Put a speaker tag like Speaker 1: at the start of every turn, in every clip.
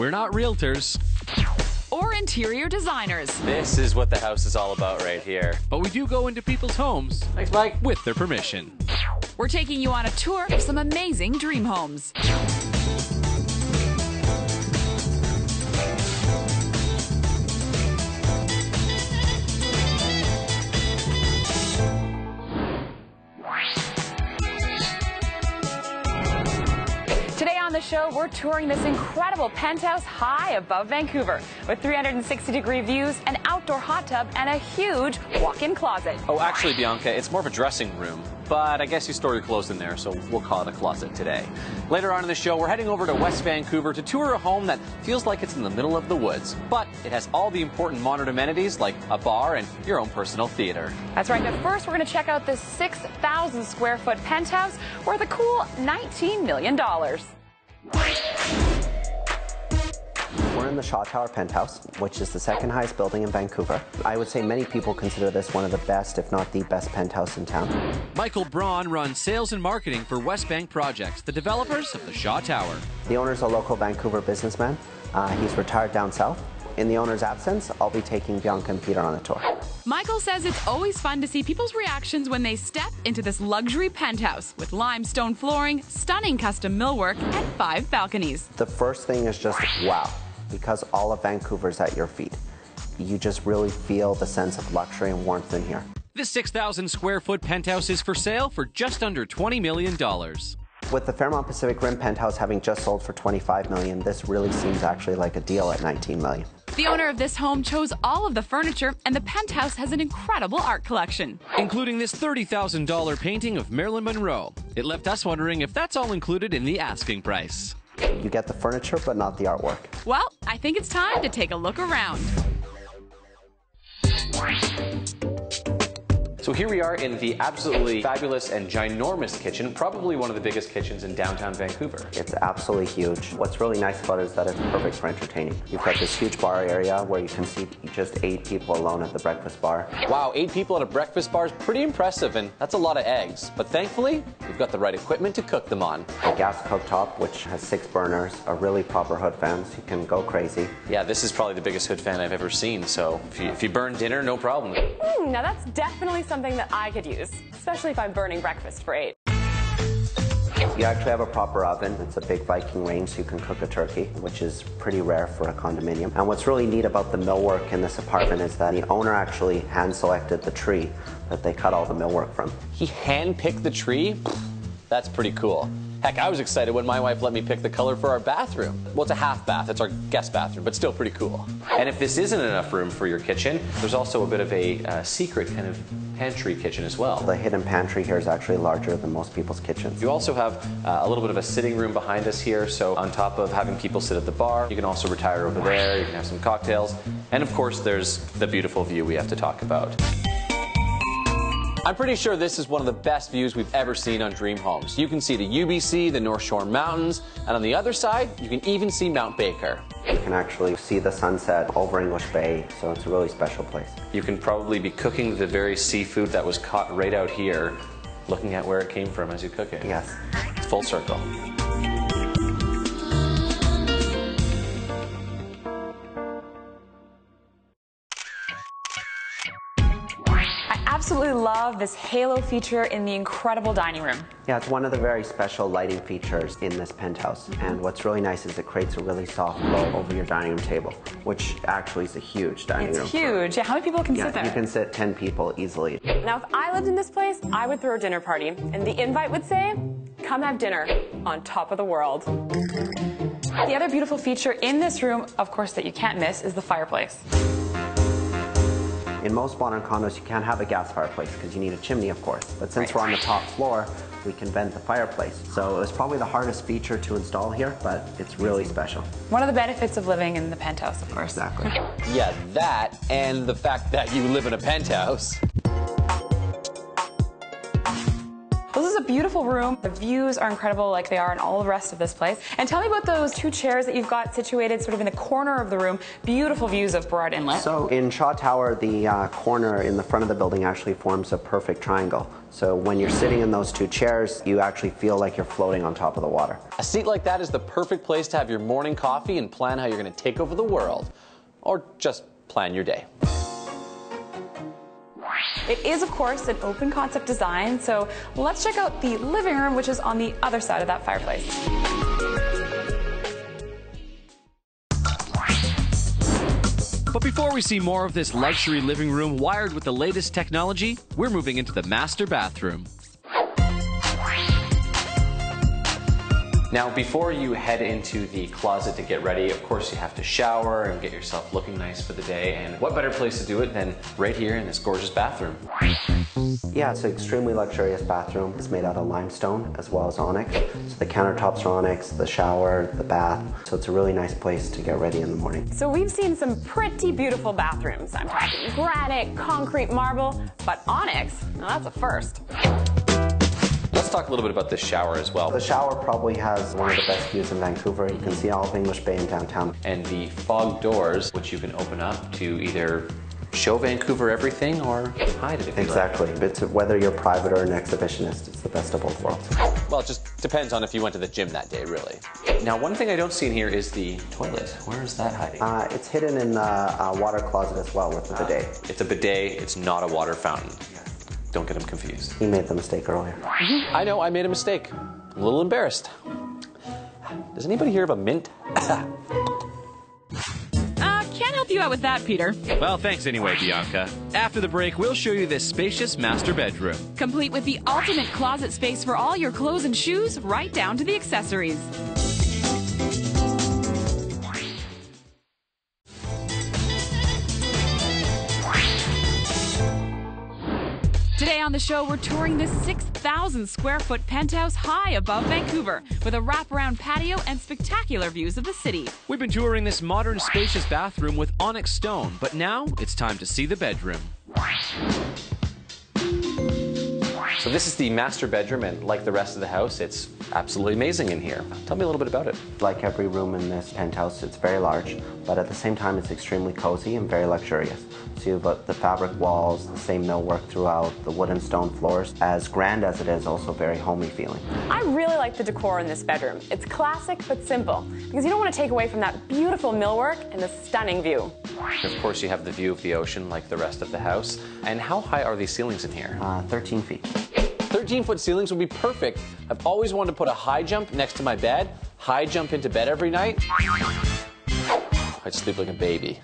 Speaker 1: We're not realtors.
Speaker 2: Or interior designers.
Speaker 3: This is what the house is all about right here.
Speaker 1: But we do go into people's homes.
Speaker 3: Thanks, Mike.
Speaker 1: With their permission.
Speaker 2: We're taking you on a tour of some amazing dream homes. Today on the show, we're touring this incredible penthouse high above Vancouver with 360-degree views, an outdoor hot tub, and a huge walk-in closet.
Speaker 3: Oh, actually, Bianca, it's more of a dressing room. But I guess you store your clothes in there, so we'll call it a closet today. Later on in the show, we're heading over to West Vancouver to tour a home that feels like it's in the middle of the woods. But it has all the important modern amenities like a bar and your own personal theater.
Speaker 2: That's right, but first we're going to check out this 6,000 square foot penthouse worth a cool $19 million.
Speaker 4: We're in the Shaw Tower penthouse, which is the second highest building in Vancouver. I would say many people consider this one of the best, if not the best penthouse in town.
Speaker 1: Michael Braun runs sales and marketing for West Bank Projects, the developers of the Shaw Tower.
Speaker 4: The owner's a local Vancouver businessman. He's retired down south. In the owner's absence, I'll be taking Bianca and Peter on a tour.
Speaker 2: Michael says it's always fun to see people's reactions when they step into this luxury penthouse with limestone flooring, stunning custom millwork, and 5 balconies.
Speaker 4: The first thing is just wow, because all of Vancouver's at your feet. You just really feel the sense of luxury and warmth in here.
Speaker 1: This 6,000 square foot penthouse is for sale for just under $20 million.
Speaker 4: With the Fairmont Pacific Rim penthouse having just sold for $25 million, this really seems actually like a deal at $19 million.
Speaker 2: The owner of this home chose all of the furniture, and the penthouse has an incredible art collection,
Speaker 1: including this $30,000 painting of Marilyn Monroe. It left us wondering if that's all included in the asking price.
Speaker 4: You get the furniture, but not the artwork.
Speaker 2: Well, I think it's time to take a look around.
Speaker 3: So here we are in the absolutely fabulous and ginormous kitchen, probably one of the biggest kitchens in downtown Vancouver.
Speaker 4: It's absolutely huge. What's really nice about it is that it's perfect for entertaining. You've got this huge bar area where you can seat just 8 people alone at the breakfast bar.
Speaker 3: Wow, 8 people at a breakfast bar is pretty impressive, and that's a lot of eggs. But thankfully, we've got the right equipment to cook them on.
Speaker 4: A gas cooktop, which has 6 burners, a really proper hood fan, so you can go crazy.
Speaker 3: Yeah, this is probably the biggest hood fan I've ever seen, so if you burn dinner, no problem.
Speaker 5: Now that's definitely something that I could use, especially if I'm burning breakfast for 8.
Speaker 4: You actually have a proper oven. It's a big Viking range, so you can cook a turkey, which is pretty rare for a condominium. And what's really neat about the millwork in this apartment is that the owner actually hand-selected the tree that they cut all the millwork from.
Speaker 3: He hand-picked the tree? That's pretty cool. Heck, I was excited when my wife let me pick the color for our bathroom. Well, it's a half bath. It's our guest bathroom, but still pretty cool. And if this isn't enough room for your kitchen, there's also a bit of a secret kind of pantry kitchen as well.
Speaker 4: The hidden pantry here is actually larger than most people's kitchens.
Speaker 3: You also have a little bit of a sitting room behind us here, so on top of having people sit at the bar, you can also retire over there, you can have some cocktails, and of course there's the beautiful view we have to talk about. I'm pretty sure this is one of the best views we've ever seen on Dream Homes. You can see the UBC, the North Shore Mountains, and on the other side, you can even see Mount Baker.
Speaker 4: You can actually see the sunset over English Bay, so it's a really special place.
Speaker 3: You can probably be cooking the very seafood that was caught right out here, looking at where it came from as you cook it.
Speaker 4: Yes.
Speaker 3: It's full circle.
Speaker 5: I absolutely love this halo feature in the incredible dining room.
Speaker 4: Yeah, it's one of the very special lighting features in this penthouse. And what's really nice is it creates a really soft glow over your dining room table, which actually is a huge dining room.
Speaker 5: It's huge. Yeah, how many people can sit there?
Speaker 4: You can sit 10 people easily.
Speaker 5: Now, if I lived in this place, I would throw a dinner party, and the invite would say, "Come have dinner on top of the world." The other beautiful feature in this room, of course, that you can't miss is the fireplace.
Speaker 4: In most modern condos, you can't have a gas fireplace because you need a chimney, of course. But since we're on the top floor, we can vent the fireplace. So it was probably the hardest feature to install here, but it's really special.
Speaker 5: One of the benefits of living in the penthouse, of course.
Speaker 4: Exactly.
Speaker 3: Yeah, that and the fact that you live in a penthouse.
Speaker 5: This is a beautiful beautiful room. The views are incredible like they are in all the rest of this place. And tell me about those two chairs that you've got situated sort of in the corner of the room. Beautiful views of Burrard Inlet.
Speaker 4: So in Shaw Tower, the corner in the front of the building actually forms a perfect triangle. So when you're sitting in those two chairs, you actually feel like you're floating on top of the water.
Speaker 3: A seat like that is the perfect place to have your morning coffee and plan how you're going to take over the world. Or just plan your day.
Speaker 5: It is, of course, an open concept design, so let's check out the living room, which is on the other side of that fireplace.
Speaker 1: But before we see more of this luxury living room wired with the latest technology, we're moving into the master bathroom.
Speaker 3: Now, before you head into the closet to get ready, of course you have to shower and get yourself looking nice for the day. And what better place to do it than right here in this gorgeous bathroom?
Speaker 4: Yeah, it's an extremely luxurious bathroom. It's made out of limestone as well as onyx. So the countertops are onyx, the shower, the bath. So it's a really nice place to get ready in the morning.
Speaker 5: So we've seen some pretty beautiful bathrooms. I'm talking granite, concrete, marble, but onyx, now that's a first.
Speaker 3: Let's talk a little bit about this shower as well.
Speaker 4: The shower probably has one of the best views in Vancouver. You can see all of English Bay in downtown.
Speaker 3: And the fog doors, which you can open up to either show Vancouver everything or hide it if you
Speaker 4: Exactly.
Speaker 3: like.
Speaker 4: It's whether you're private or an exhibitionist, it's the best of both worlds.
Speaker 3: Well, it just depends on if you went to the gym that day, really. Now, one thing I don't see in here is the toilet. Where is that hiding?
Speaker 4: It's hidden in the water closet as well with the bidet.
Speaker 3: It's a bidet, it's not a water fountain. Don't get them confused.
Speaker 4: He made the mistake earlier.
Speaker 3: I know, I made a mistake. I'm a little embarrassed. Does anybody hear of a mint?
Speaker 2: Can't help you out with that, Peter.
Speaker 1: Well, thanks anyway, Bianca. After the break, we'll show you this spacious master bedroom.
Speaker 2: Complete with the ultimate closet space for all your clothes and shoes, right down to the accessories. Today on the show, we're touring this 6,000 square foot penthouse high above Vancouver with a wraparound patio and spectacular views of the city.
Speaker 1: We've been touring this modern, spacious bathroom with onyx stone, but now it's time to see the bedroom.
Speaker 3: So this is the master bedroom, and like the rest of the house, it's absolutely amazing in here. Tell me a little bit about it.
Speaker 4: Like every room in this penthouse, it's very large, but at the same time, it's extremely cozy and very luxurious. So you've got the fabric walls, the same millwork throughout, the wood and stone floors. As grand as it is, also very homey feeling.
Speaker 5: I really like the decor in this bedroom. It's classic but simple, because you don't want to take away from that beautiful millwork and the stunning view.
Speaker 3: Of course, you have the view of the ocean like the rest of the house. And how high are these ceilings in here?
Speaker 4: 13 feet.
Speaker 3: 13-foot ceilings would be perfect. I've always wanted to put a high jump next to my bed, high jump into bed every night. I'd sleep like a baby.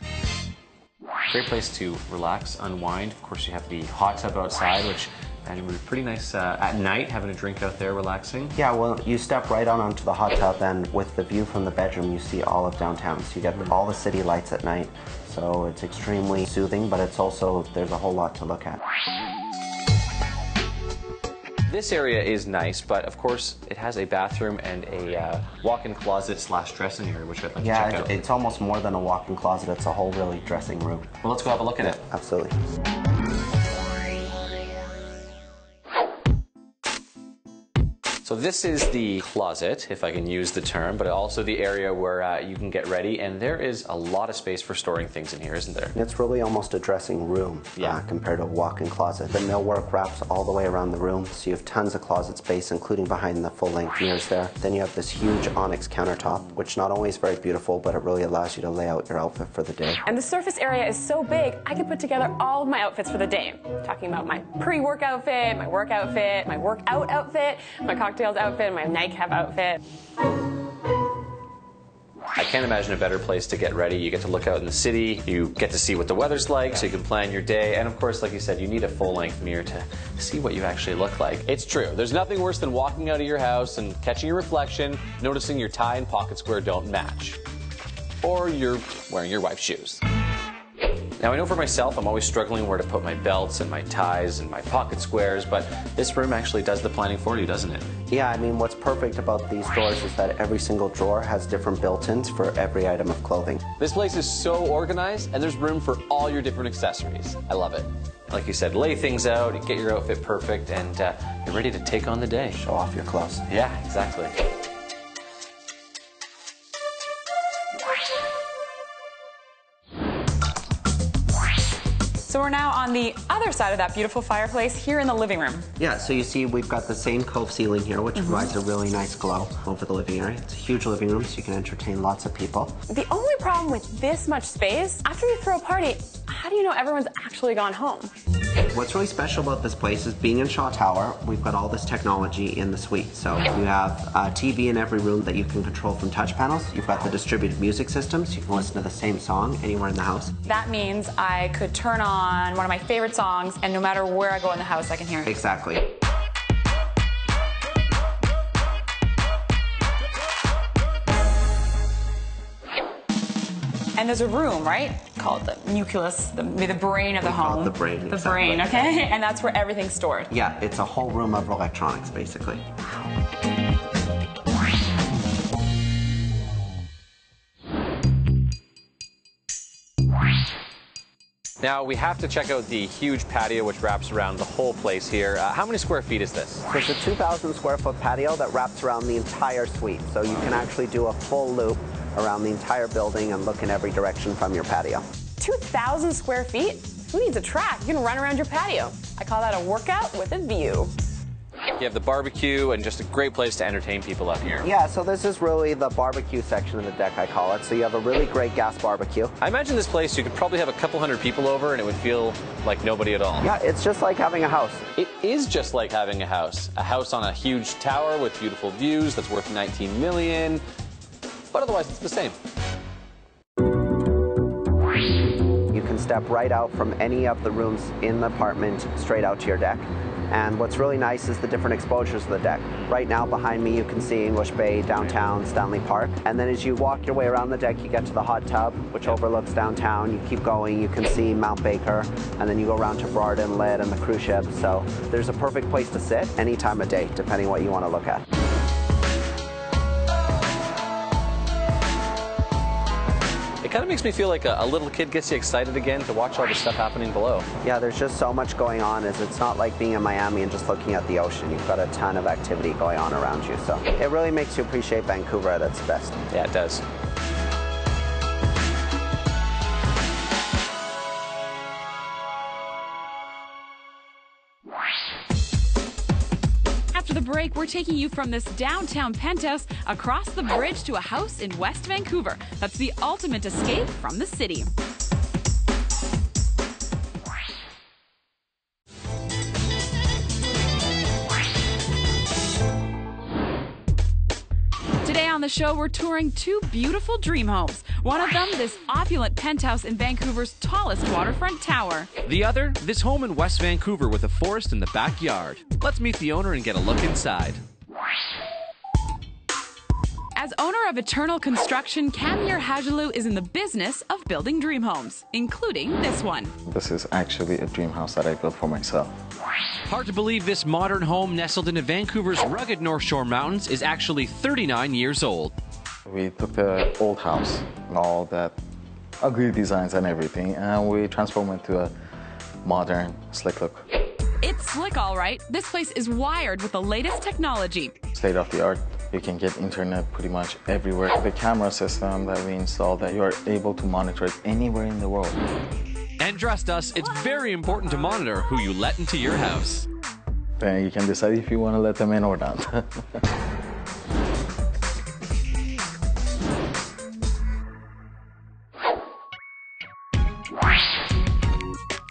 Speaker 3: Great place to relax, unwind. Of course, you have the hot tub outside, which I imagine would be pretty nice at night, having a drink out there, relaxing.
Speaker 4: Yeah, well, you step right onto the hot tub, and with the view from the bedroom, you see all of downtown. So you get all the city lights at night. So it's extremely soothing, but it's also, there's a whole lot to look at.
Speaker 3: This area is nice, but of course it has a bathroom and a walk-in closet / dressing area, which I'd like to check out.
Speaker 4: It's almost more than a walk-in closet. It's a whole really dressing room.
Speaker 3: Well, let's go have a look at it.
Speaker 4: Absolutely.
Speaker 3: So this is the closet, if I can use the term, but also the area where you can get ready, and there is a lot of space for storing things in here, isn't there?
Speaker 4: It's really almost a dressing room compared to a walk-in closet. The millwork wraps all the way around the room, so you have tons of closet space, including behind the full-length mirrors there. Then you have this huge onyx countertop, which not only is very beautiful, but it really allows you to lay out your outfit for the day.
Speaker 5: And the surface area is so big, I could put together all of my outfits for the day. Talking about my pre-work outfit, my work outfit, my workout outfit, my cocktails outfit, my nightcap outfit.
Speaker 3: I can't imagine a better place to get ready. You get to look out in the city, you get to see what the weather's like, so you can plan your day, and of course, like you said, you need a full-length mirror to see what you actually look like. It's true. There's nothing worse than walking out of your house and catching your reflection, noticing your tie and pocket square don't match. Or you're wearing your wife's shoes. Now, I know for myself, I'm always struggling where to put my belts and my ties and my pocket squares, but this room actually does the planning for you, doesn't it?
Speaker 4: Yeah, I mean, what's perfect about these drawers is that every single drawer has different built-ins for every item of clothing.
Speaker 3: This place is so organized, and there's room for all your different accessories. I love it. Like you said, lay things out, get your outfit perfect, and you're ready to take on the day.
Speaker 4: Show off your clothes.
Speaker 3: Yeah, exactly.
Speaker 5: So we're now on the other side of that beautiful fireplace here in the living room.
Speaker 4: Yeah, so you see we've got the same cove ceiling here, which provides a really nice glow over the living area. It's a huge living room, so you can entertain lots of people.
Speaker 5: The only problem with this much space, after you throw a party, how do you know everyone's actually gone home?
Speaker 4: What's really special about this place is being in Shaw Tower, we've got all this technology in the suite. So you have a TV in every room that you can control from touch panels. You've got the distributed music systems. You can listen to the same song anywhere in the house.
Speaker 5: That means I could turn on one of my favorite songs, and no matter where I go in the house, I can hear it.
Speaker 4: Exactly.
Speaker 5: And there's a room, right? Called the Nucleus, the brain of the home.
Speaker 4: Call it the brain.
Speaker 5: The
Speaker 4: exactly.
Speaker 5: brain, okay? And that's where everything's stored.
Speaker 4: Yeah, it's a whole room of electronics, basically.
Speaker 3: Now we have to check out the huge patio which wraps around the whole place here. How many square feet is this?
Speaker 4: So it's a 2,000 square foot patio that wraps around the entire suite. So you can actually do a full loop around the entire building and look in every direction from your patio.
Speaker 5: 2,000 square feet? Who needs a track? You can run around your patio. I call that a workout with a view.
Speaker 3: You have the barbecue and just a great place to entertain people up here.
Speaker 4: Yeah, so this is really the barbecue section of the deck, I call it. So you have a really great gas barbecue.
Speaker 3: I imagine this place you could probably have a couple hundred people over and it would feel like nobody at all.
Speaker 4: Yeah, it's just like having a house.
Speaker 3: It is just like having a house. A house on a huge tower with beautiful views that's worth 19 million. But otherwise it's the same.
Speaker 4: You can step right out from any of the rooms in the apartment straight out to your deck. And what's really nice is the different exposures of the deck. Right now behind me you can see English Bay, downtown, Stanley Park. And then as you walk your way around the deck you get to the hot tub, which overlooks downtown. You keep going, you can see Mount Baker, and then you go around to Burrard Inlet and the cruise ship. So there's a perfect place to sit any time of day, depending what you want to look at.
Speaker 3: It kind of makes me feel like a little kid gets you excited again to watch all the stuff happening below.
Speaker 4: Yeah, there's just so much going on. It's not like being in Miami and just looking at the ocean. You've got a ton of activity going on around you. So it really makes you appreciate Vancouver at its best.
Speaker 3: Yeah, it does.
Speaker 2: After the break, we're taking you from this downtown penthouse across the bridge to a house in West Vancouver. That's the ultimate escape from the city. Today on the show, we're touring two beautiful dream homes. One of them, this opulent penthouse in Vancouver's tallest waterfront tower.
Speaker 1: The other, this home in West Vancouver with a forest in the backyard. Let's meet the owner and get a look inside.
Speaker 2: As owner of Eternal Construction, Karim Virani is in the business of building dream homes, including this one.
Speaker 6: This is actually a dream house that I built for myself.
Speaker 1: Hard to believe this modern home nestled into Vancouver's rugged North Shore mountains is actually 39 years old.
Speaker 6: We took the old house and all that ugly designs and everything, and we transformed it to a modern, slick look.
Speaker 2: It's slick, all right. This place is wired with the latest technology.
Speaker 6: State of the art. You can get internet pretty much everywhere. The camera system that we installed, that you are able to monitor it anywhere in the world.
Speaker 1: And trust us, it's very important to monitor who you let into your house.
Speaker 6: Then you can decide if you want to let them in or not.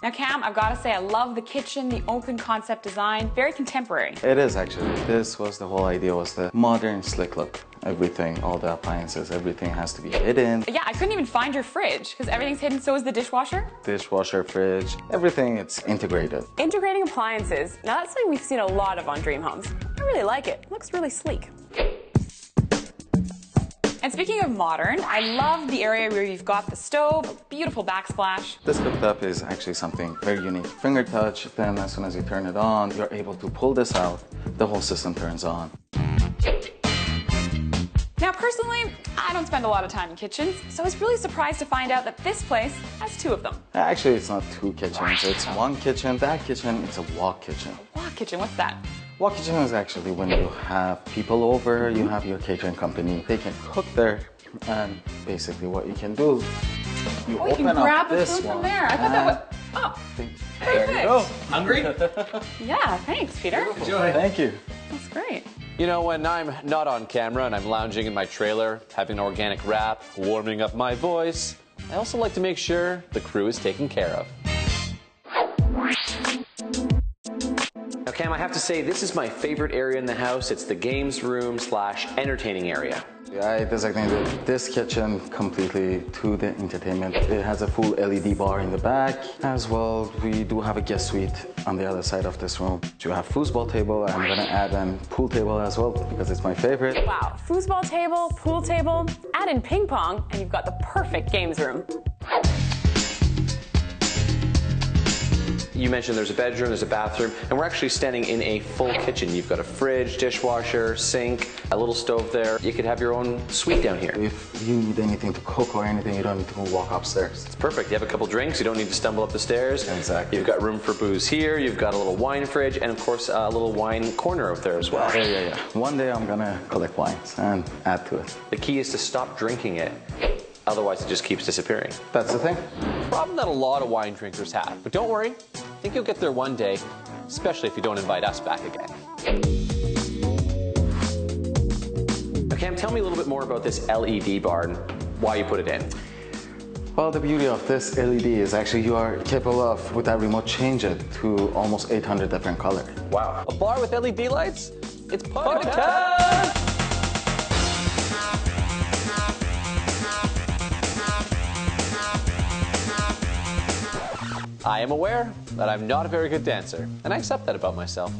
Speaker 5: Now, Cam, I've got to say, I love the kitchen, the open concept design, very contemporary.
Speaker 6: It is actually. This was the whole idea, was the modern, slick look. Everything, all the appliances, everything has to be hidden.
Speaker 5: Yeah, I couldn't even find your fridge because everything's hidden. So is the dishwasher.
Speaker 6: Dishwasher, fridge, everything, it's integrated.
Speaker 5: Integrating appliances. Now, that's something we've seen a lot of on dream homes. I really like it. It looks really sleek. And speaking of modern, I love the area where you've got the stove, beautiful backsplash.
Speaker 6: This cooktop is actually something very unique. Finger touch, then as soon as you turn it on, you're able to pull this out, the whole system turns on.
Speaker 2: Now, personally, I don't spend a lot of time in kitchens, so I was really surprised to find out that this place has 2 of them.
Speaker 6: Actually, it's not 2 kitchens. It's 1 kitchen. That kitchen is a walk kitchen.
Speaker 2: Walk kitchen, what's that?
Speaker 6: Walk kitchen is actually when you have people over, you have your catering company. They can cook there, and basically what you can do, you
Speaker 2: Oh, you
Speaker 6: open
Speaker 2: can grab
Speaker 6: up
Speaker 2: the
Speaker 6: this
Speaker 2: food
Speaker 6: one.
Speaker 2: from there. I thought that was... Oh,
Speaker 6: There you go.
Speaker 1: Hungry?
Speaker 2: yeah, thanks, Peter.
Speaker 1: Enjoy.
Speaker 6: Thank you.
Speaker 2: That's great.
Speaker 3: You know, when I'm not on camera and I'm lounging in my trailer, having an organic wrap, warming up my voice, I also like to make sure the crew is taken care of. Now, Cam, I have to say, this is my favorite area in the house. It's the games room / entertaining area.
Speaker 6: I designated this kitchen completely to the entertainment. It has a full LED bar in the back. As well, we do have a guest suite on the other side of this room. You have foosball table. I'm gonna add a pool table as well because it's my favorite.
Speaker 5: Wow, foosball table, pool table, add in ping pong, and you've got the perfect games room.
Speaker 3: You mentioned there's a bedroom, there's a bathroom, and we're actually standing in a full kitchen. You've got a fridge, dishwasher, sink, a little stove there. You could have your own suite down here.
Speaker 6: If you need anything to cook or anything, you don't need to walk upstairs.
Speaker 3: It's perfect. You have a couple drinks, you don't need to stumble up the stairs.
Speaker 6: Exactly.
Speaker 3: You've got room for booze here, you've got a little wine fridge, and of course a little wine corner out there as well.
Speaker 6: Yeah. One day I'm gonna collect wines and add to it.
Speaker 3: The key is to stop drinking it. Otherwise, it just keeps disappearing.
Speaker 6: That's the thing.
Speaker 3: Problem that a lot of wine drinkers have. But don't worry, I think you'll get there one day, especially if you don't invite us back again. Now, Cam, tell me a little bit more about this LED bar and why you put it in.
Speaker 6: Well, the beauty of this LED is actually you are capable of, with that remote, change it to almost 800 different colors.
Speaker 3: Wow. A bar with LED lights? It's party time! I am aware that I'm not a very good dancer, and I accept that about myself.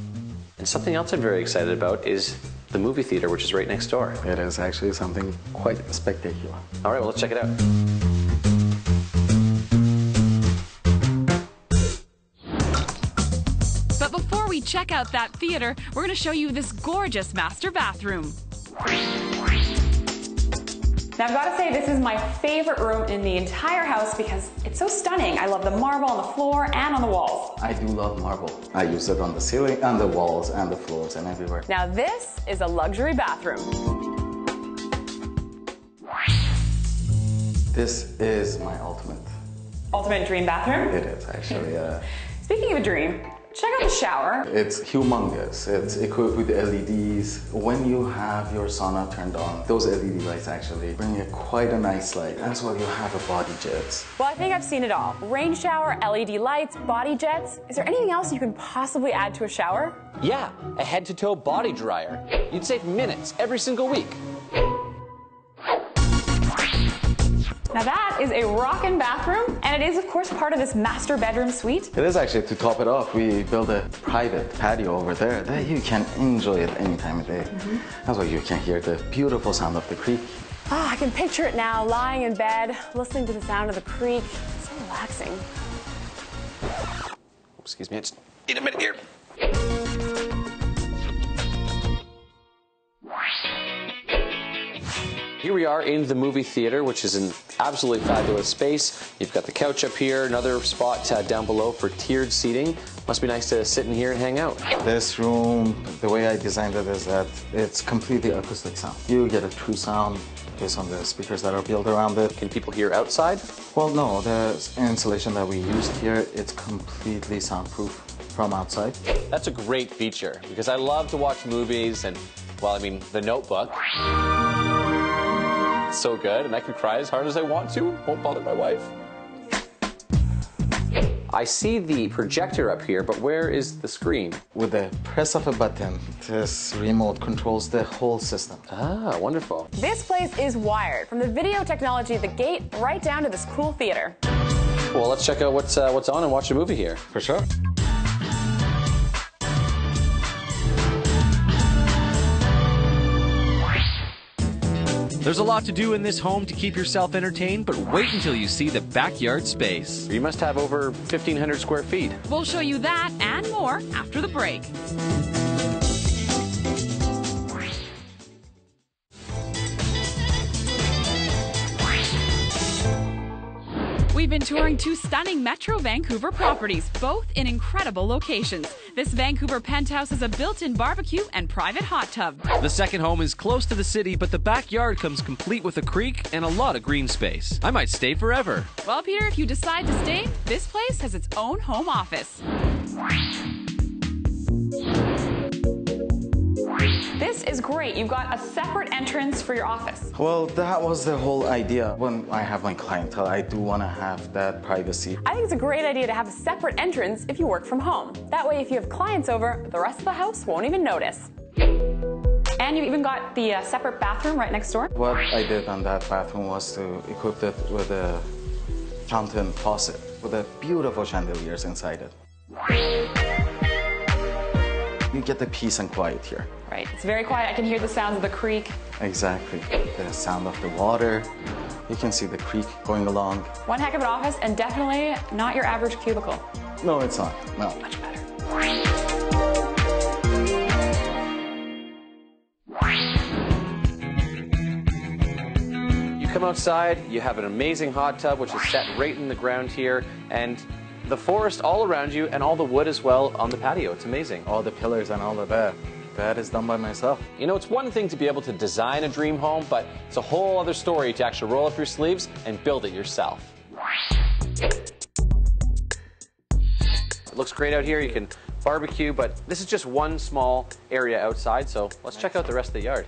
Speaker 3: And something else I'm very excited about is the movie theater, which is right next door.
Speaker 6: It is actually something quite spectacular.
Speaker 3: All right, well, let's check it out.
Speaker 2: But before we check out that theater, we're going to show you this gorgeous master bathroom.
Speaker 5: Now I've got to say this is my favorite room in the entire house because it's so stunning. I love the marble on the floor and on the walls.
Speaker 6: I do love marble. I use it on the ceiling, and the walls, and the floors, and everywhere.
Speaker 5: Now this is a luxury bathroom.
Speaker 6: This is my
Speaker 5: Ultimate dream bathroom.
Speaker 6: It is actually.
Speaker 5: Speaking of a dream, check out the shower.
Speaker 6: It's humongous. It's equipped with LEDs. When you have your sauna turned on, those LED lights actually bring you quite a nice light. As well, you have a body jet.
Speaker 5: Well, I think I've seen it all. Rain shower, LED lights, body jets. Is there anything else you can possibly add to a shower?
Speaker 3: Yeah, a head-to-toe body dryer. You'd save minutes every single week.
Speaker 5: Now that is a rockin' bathroom, and it is of course part of this master bedroom suite.
Speaker 6: It is actually, to top it off, we built a private patio over there that you can enjoy it any time of day. That's why you can hear the beautiful sound of the creek.
Speaker 5: Ah, I can picture it now, lying in bed, listening to the sound of the creek. It's so relaxing.
Speaker 3: Excuse me, I just need a minute here. Here we are in the movie theater, which is an absolutely fabulous space. You've got the couch up here, another spot down below for tiered seating. Must be nice to sit in here and hang out.
Speaker 6: This room, the way I designed it is that it's completely acoustic sound. You get a true sound based on the speakers that are built around it.
Speaker 3: Can people hear outside?
Speaker 6: Well, no, the insulation that we used here, it's completely soundproof from outside.
Speaker 3: That's a great feature because I love to watch movies and, well, I mean, The Notebook. It's so good, and I can cry as hard as I want to. Won't bother my wife. I see the projector up here, but where is the screen?
Speaker 6: With the press of a button, this remote controls the whole system.
Speaker 3: Ah, wonderful.
Speaker 5: This place is wired, from the video technology at the gate right down to this cool theater.
Speaker 3: Well, let's check out what's on and watch a movie here.
Speaker 6: For sure.
Speaker 1: There's a lot to do in this home to keep yourself entertained, but wait until you see the backyard space.
Speaker 3: You must have over 1,500 square feet.
Speaker 2: We'll show you that and more after the break. we've been touring two stunning Metro Vancouver properties, both in incredible locations. This Vancouver penthouse has a built-in barbecue and private hot tub.
Speaker 1: The second home is close to the city, but the backyard comes complete with a creek and a lot of green space. I might stay forever.
Speaker 2: Well, Peter, if you decide to stay, this place has its own home office.
Speaker 5: This is great. You've got a separate entrance for your office.
Speaker 6: Well, that was the whole idea. When I have my clientele, I do want to have that privacy.
Speaker 5: I think it's a great idea to have a separate entrance if you work from home. That way, if you have clients over, the rest of the house won't even notice. And you've even got the separate bathroom right next door.
Speaker 6: What I did on that bathroom was to equip it with a fountain faucet with a beautiful chandeliers inside it. You get the peace and quiet here.
Speaker 5: Right, it's very quiet. I can hear the sounds of the creek.
Speaker 6: Exactly. The sound of the water. You can see the creek going along.
Speaker 5: One heck of an office, and definitely not your average cubicle.
Speaker 6: No, it's not. No.
Speaker 5: Much better.
Speaker 3: You come outside, you have an amazing hot tub, which is set right in the ground here, and the forest all around you, and all the wood as well on the patio. It's amazing.
Speaker 6: All the pillars and all of that. That is done by myself.
Speaker 3: You know, it's one thing to be able to design a dream home, but it's a whole other story to actually roll up your sleeves and build it yourself. It looks great out here. You can barbecue, but this is just one small area outside, so let's check out the rest of the yard.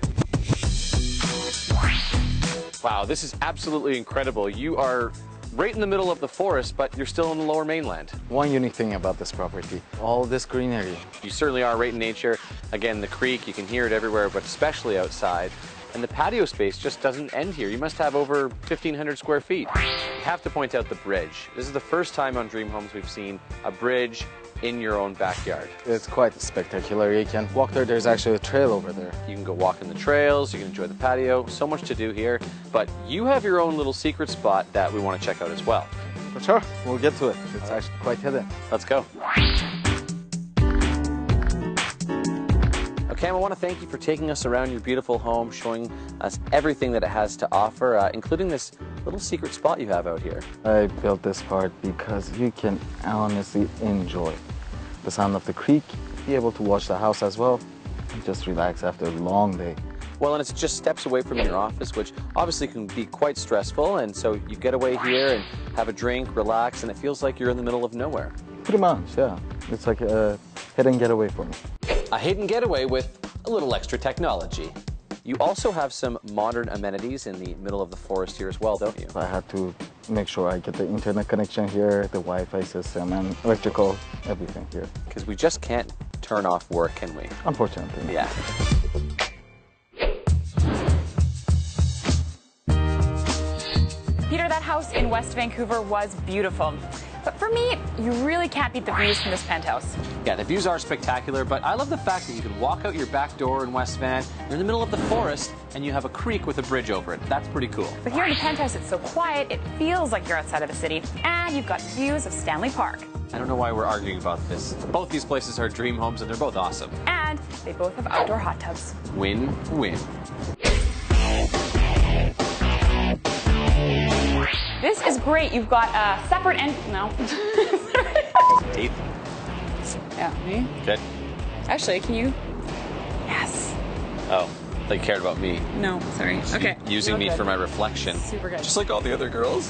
Speaker 3: Wow, this is absolutely incredible. You are right in the middle of the forest, but you're still in the Lower Mainland.
Speaker 6: One unique thing about this property, all this greenery.
Speaker 3: You certainly are right in nature. Again, the creek, you can hear it everywhere, but especially outside. And the patio space just doesn't end here. You must have over 1,500 square feet. I have to point out the bridge. This is the first time on Dream Homes we've seen a bridge in your own backyard.
Speaker 6: It's quite spectacular. You can walk there. There's actually a trail over there.
Speaker 3: You can go walk in the trails, you can enjoy the patio, so much to do here. But you have your own little secret spot that we want to check out as well.
Speaker 6: For sure, we'll get to it. It's actually quite hidden.
Speaker 3: Let's go. Cam, I want to thank you for taking us around your beautiful home, showing us everything that it has to offer, including this little secret spot you have out here.
Speaker 6: I built this part because you can honestly enjoy the sound of the creek, be able to watch the house as well, and just relax after a long day.
Speaker 3: Well, and it's just steps away from your office, which obviously can be quite stressful, and so you get away here and have a drink, relax, and it feels like you're in the middle of nowhere.
Speaker 6: Pretty much, yeah. It's like a hidden getaway for me.
Speaker 3: A hidden getaway with a little extra technology. You also have some modern amenities in the middle of the forest here as well, don't you?
Speaker 6: I had to make sure I get the internet connection here, the Wi-Fi system, and electrical, everything here.
Speaker 3: Because we just can't turn off work, can we?
Speaker 6: Unfortunately.
Speaker 3: Yeah.
Speaker 2: Peter, that house in West Vancouver was beautiful. But for me, you really can't beat the views from this penthouse.
Speaker 3: Yeah, the views are spectacular, but I love the fact that you can walk out your back door in West Van, you're in the middle of the forest, and you have a creek with a bridge over it. That's pretty cool.
Speaker 2: But here in the penthouse, it's so quiet, it feels like you're outside of the city. And you've got views of Stanley Park.
Speaker 3: I don't know why we're arguing about this. Both these places are dream homes, and they're both awesome.
Speaker 2: And they both have outdoor hot tubs.
Speaker 3: Win-win.
Speaker 2: This is great. You've got a separate no.
Speaker 3: Teeth.
Speaker 2: Yeah, me?
Speaker 3: Good.
Speaker 2: Actually, can you? Yes.
Speaker 3: Oh, they cared about me.
Speaker 2: No, sorry. Okay.
Speaker 3: Using me for my reflection.
Speaker 2: Super good.
Speaker 3: Just like all the other girls.